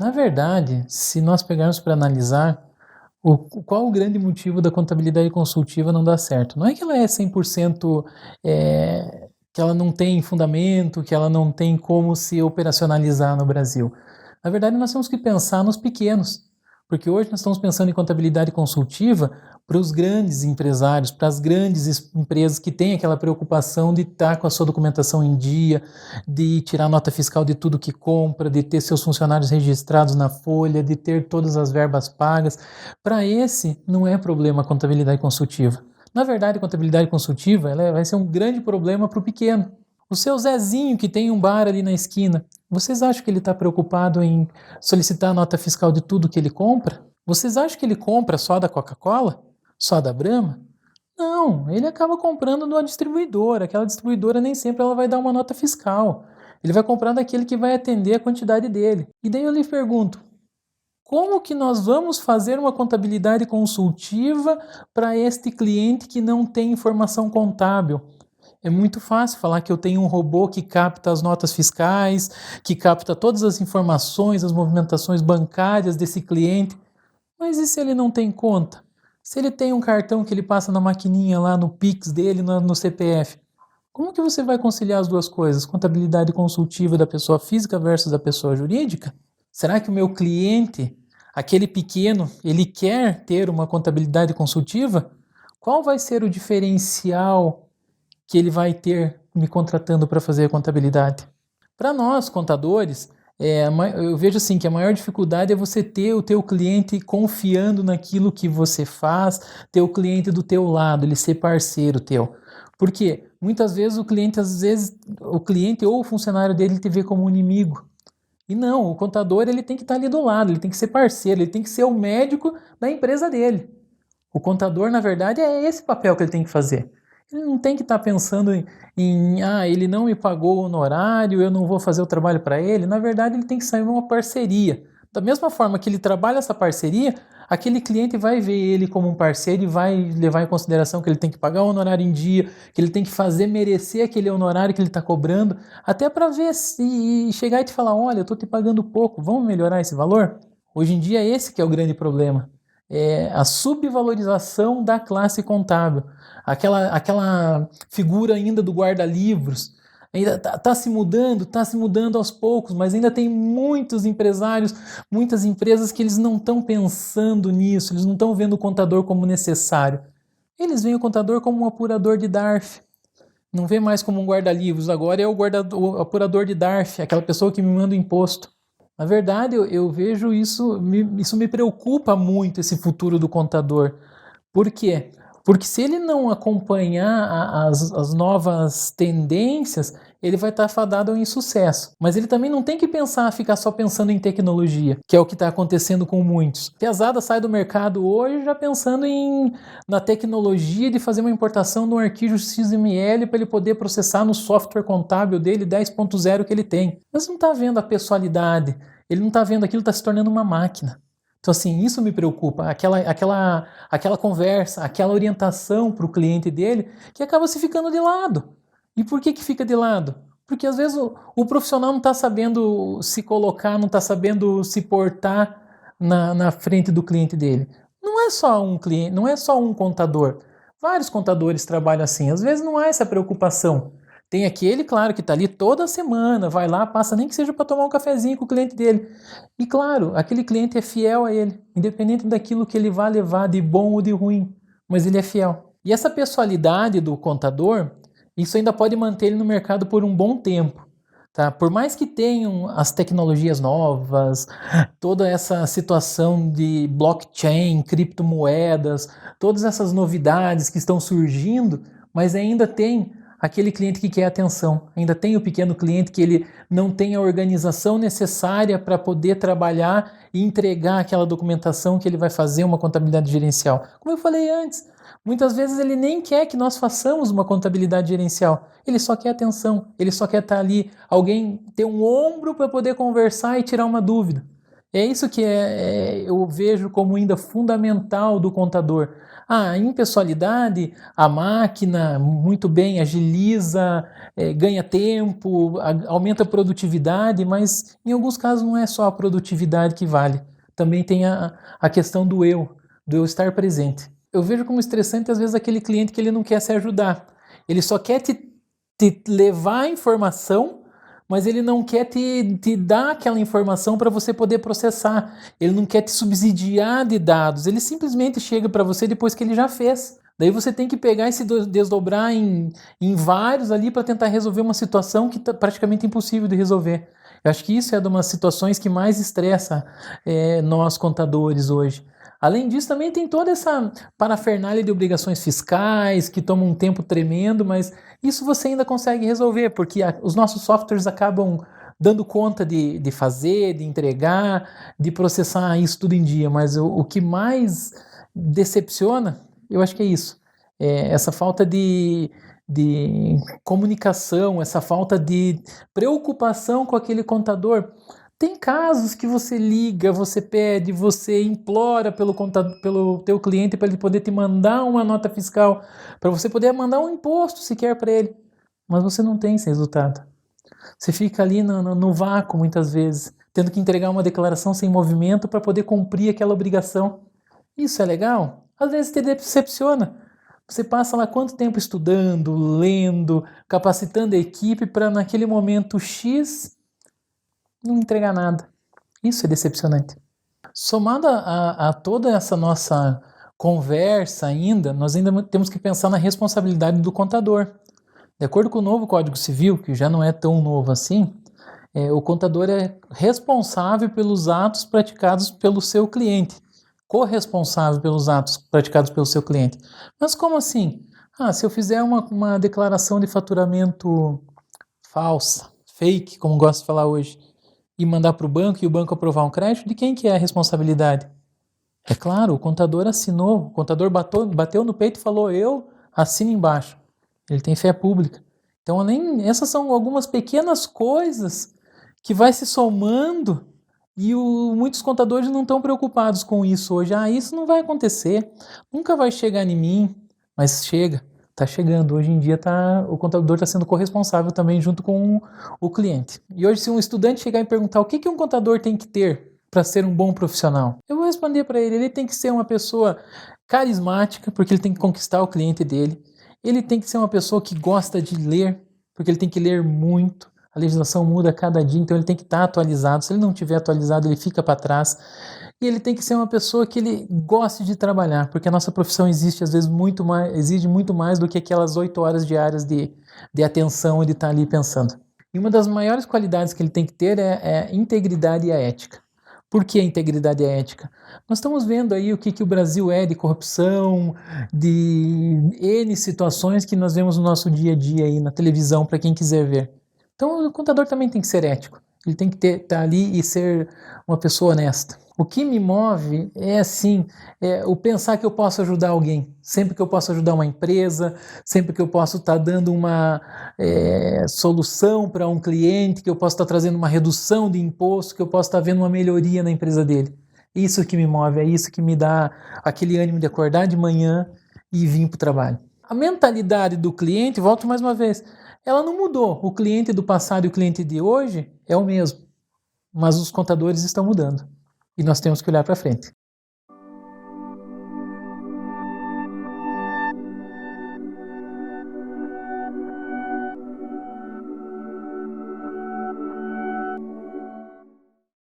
Na verdade, se nós pegarmos para analisar, qual o grande motivo da contabilidade consultiva não dar certo? Não é que ela é 100%, que ela não tem fundamento, que ela não tem como se operacionalizar no Brasil. Na verdade, nós temos que pensar nos pequenos, porque hoje nós estamos pensando em contabilidade consultiva para os grandes empresários, para as grandes empresas que têm aquela preocupação de estar com a sua documentação em dia, de tirar nota fiscal de tudo que compra, de ter seus funcionários registrados na folha, de ter todas as verbas pagas. Para esse, não é problema a contabilidade consultiva. Na verdade, a contabilidade consultiva ela vai ser um grande problema para o pequeno. O seu Zezinho, que tem um bar ali na esquina, vocês acham que ele está preocupado em solicitar a nota fiscal de tudo que ele compra? Vocês acham que ele compra só da Coca-Cola? Só da Brahma? Não, ele acaba comprando de uma distribuidora. Aquela distribuidora nem sempre ela vai dar uma nota fiscal. Ele vai comprar daquele que vai atender a quantidade dele. E daí eu lhe pergunto, como que nós vamos fazer uma contabilidade consultiva para este cliente que não tem informação contábil? É muito fácil falar que eu tenho um robô que capta as notas fiscais, que capta todas as informações, as movimentações bancárias desse cliente. Mas e se ele não tem conta? Se ele tem um cartão que ele passa na maquininha lá no Pix dele, no CPF? Como que você vai conciliar as duas coisas? Contabilidade consultiva da pessoa física versus da pessoa jurídica? Será que o meu cliente, aquele pequeno, ele quer ter uma contabilidade consultiva? Qual vai ser o diferencial que ele vai ter me contratando para fazer a contabilidade? Para nós, contadores, eu vejo assim que a maior dificuldade é você ter o teu cliente confiando naquilo que você faz, ter o cliente do teu lado, ele ser parceiro teu. Porque muitas vezes o cliente ou o funcionário dele te vê como um inimigo. E não, o contador ele tem que estar ali do lado, ele tem que ser parceiro, ele tem que ser o médico da empresa dele. O contador, na verdade, é esse papel que ele tem que fazer. Ele não tem que estar pensando ele não me pagou o honorário, eu não vou fazer o trabalho para ele. Na verdade, ele tem que sair uma parceria. Da mesma forma que ele trabalha essa parceria, aquele cliente vai ver ele como um parceiro e vai levar em consideração que ele tem que pagar o honorário em dia, que ele tem que fazer merecer aquele honorário que ele está cobrando, até para ver se chegar e te falar, olha, eu estou te pagando pouco, vamos melhorar esse valor? Hoje em dia esse que é o grande problema. É a subvalorização da classe contábil. Aquela figura ainda do guarda-livros, ainda está se mudando aos poucos, mas ainda tem muitos empresários, muitas empresas que eles não estão pensando nisso, eles não estão vendo o contador como necessário. Eles veem o contador como um apurador de DARF. Não vê mais como um guarda-livros, agora é o apurador de DARF, aquela pessoa que me manda o imposto. Na verdade, eu vejo isso me preocupa muito, esse futuro do contador. Por quê? Porque se ele não acompanhar as novas tendências, ele vai estar fadado ao insucesso. Mas ele também não tem que ficar só pensando em tecnologia, que é o que está acontecendo com muitos. A pesada sai do mercado hoje já pensando na tecnologia de fazer uma importação de um arquivo XML para ele poder processar no software contábil dele 10.0 que ele tem. Mas não está vendo a pessoalidade, ele não está vendo aquilo, está se tornando uma máquina. Então, assim, isso me preocupa, aquela conversa, aquela orientação para o cliente dele, que acaba se ficando de lado. E por que fica de lado? Porque às vezes o profissional não está sabendo se colocar, não está sabendo se portar na frente do cliente dele. Não é só um cliente, não é só um contador. Vários contadores trabalham assim, às vezes não há essa preocupação. Tem aquele, claro, que está ali toda semana, vai lá, passa nem que seja para tomar um cafezinho com o cliente dele. E claro, aquele cliente é fiel a ele, independente daquilo que ele vai levar de bom ou de ruim, mas ele é fiel. E essa pessoalidade do contador, isso ainda pode manter ele no mercado por um bom tempo. Tá? Por mais que tenham as tecnologias novas, toda essa situação de blockchain, criptomoedas, todas essas novidades que estão surgindo, mas ainda tem aquele cliente que quer atenção, ainda tem o pequeno cliente que ele não tem a organização necessária para poder trabalhar e entregar aquela documentação que ele vai fazer uma contabilidade gerencial. Como eu falei antes, muitas vezes ele nem quer que nós façamos uma contabilidade gerencial, ele só quer atenção, ele só quer estar ali, alguém ter um ombro para poder conversar e tirar uma dúvida. É isso que eu vejo como ainda fundamental do contador. A impessoalidade, a máquina muito bem agiliza, ganha tempo, aumenta a produtividade, mas em alguns casos não é só a produtividade que vale. Também tem a questão do eu estar presente. Eu vejo como estressante às vezes aquele cliente que ele não quer se ajudar. Ele só quer te levar a informação, mas ele não quer te dar aquela informação para você poder processar. Ele não quer te subsidiar de dados. Ele simplesmente chega para você depois que ele já fez. Daí você tem que pegar e se desdobrar em vários ali para tentar resolver uma situação que está praticamente impossível de resolver. Eu acho que isso é uma das situações que mais estressa nós contadores hoje. Além disso, também tem toda essa parafernália de obrigações fiscais que toma um tempo tremendo, mas isso você ainda consegue resolver, porque os nossos softwares acabam dando conta de fazer, de entregar, de processar isso tudo em dia. Mas o que mais decepciona, eu acho que é isso. Essa falta de comunicação, essa falta de preocupação com aquele contador. Tem casos que você liga, você pede, você implora pelo teu cliente para ele poder te mandar uma nota fiscal, para você poder mandar um imposto sequer para ele, mas você não tem esse resultado. Você fica ali no vácuo muitas vezes, tendo que entregar uma declaração sem movimento para poder cumprir aquela obrigação. Isso é legal? Às vezes te decepciona. Você passa lá quanto tempo estudando, lendo, capacitando a equipe para naquele momento X não entregar nada. Isso é decepcionante. Somado a toda essa nossa conversa ainda, nós ainda temos que pensar na responsabilidade do contador. De acordo com o novo Código Civil, que já não é tão novo assim, o contador é responsável pelos atos praticados pelo seu cliente, corresponsável pelos atos praticados pelo seu cliente. Mas como assim? Se eu fizer uma declaração de faturamento falsa, fake, como gosto de falar hoje, e mandar para o banco e o banco aprovar um crédito, de quem que é a responsabilidade? É claro, o contador assinou, o contador bateu no peito e falou, eu assino embaixo. Ele tem fé pública. Então, essas são algumas pequenas coisas que vai se somando e muitos contadores não estão preocupados com isso hoje. Isso não vai acontecer, nunca vai chegar em mim, mas chega, está chegando. Hoje em dia o contador está sendo corresponsável também junto com o cliente. E hoje se um estudante chegar e perguntar o que um contador tem que ter para ser um bom profissional, eu vou responder para ele tem que ser uma pessoa carismática, porque ele tem que conquistar o cliente dele. Ele tem que ser uma pessoa que gosta de ler, porque ele tem que ler muito. A legislação muda a cada dia, então ele tem que estar atualizado. Se ele não estiver atualizado, ele fica para trás. E ele tem que ser uma pessoa que ele goste de trabalhar, porque a nossa profissão exige muito mais do que aquelas 8 horas diárias de atenção e de estar ali pensando. E uma das maiores qualidades que ele tem que ter é a integridade e a ética. Por que a integridade e a ética? Nós estamos vendo aí o que o Brasil é de corrupção, de N situações que nós vemos no nosso dia a dia aí na televisão, para quem quiser ver. Então o contador também tem que ser ético. Ele tem que estar ali e ser uma pessoa honesta. O que me move o pensar que eu posso ajudar alguém. Sempre que eu posso ajudar uma empresa, sempre que eu posso estar dando uma solução para um cliente, que eu posso estar trazendo uma redução de imposto, que eu posso estar vendo uma melhoria na empresa dele. Isso que me move, é isso que me dá aquele ânimo de acordar de manhã e vir para o trabalho. A mentalidade do cliente, volto mais uma vez, ela não mudou. O cliente do passado e o cliente de hoje é o mesmo, mas os contadores estão mudando. E nós temos que olhar para frente.